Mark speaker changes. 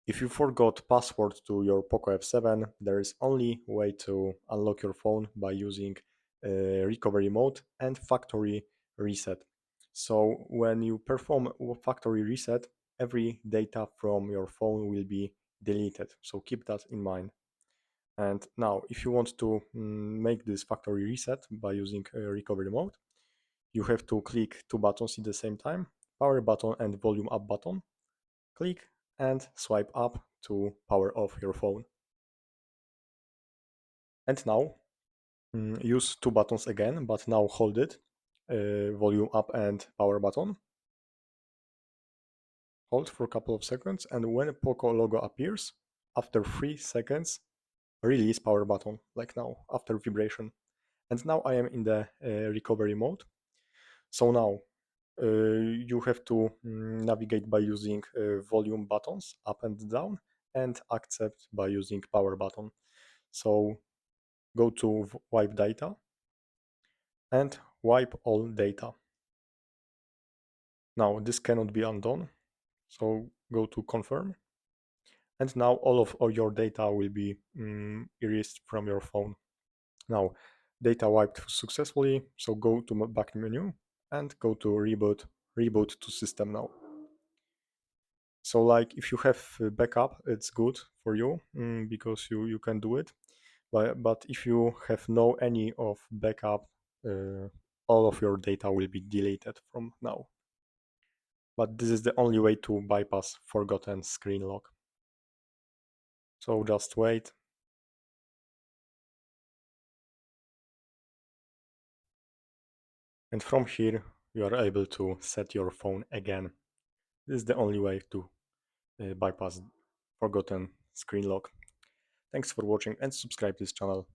Speaker 1: If you forgot password to your POCO F7, there is only way to unlock your phone by using recovery mode and factory reset. So when you perform a factory reset, every data from your phone will be deleted. So keep that in mind. And now, if you want to make this factory reset by using recovery mode, you have to click two buttons at the same time, power button and volume up button. Click and swipe up to power off your phone. And now use two buttons again, but now hold it, volume up and power button. Hold for a couple of seconds, and when a POCO logo appears, after 3 seconds, release power button, like now, after vibration. And now I am in the recovery mode. So now you have to navigate by using volume buttons up and down, and accept by using power button. So go to wipe data and wipe all data. Now this cannot be undone, so go to confirm, and now all your data will be erased from your phone. Now data wiped successfully, so go to back menu and go to reboot to system now. So like if you have backup, it's good for you because you can do it. But if you have no any of backup, all of your data will be deleted from now. But this is the only way to bypass forgotten screen lock. So just wait. And from here, you are able to set your phone again. This is the only way to bypass forgotten screen lock. Thanks for watching and subscribe to this channel.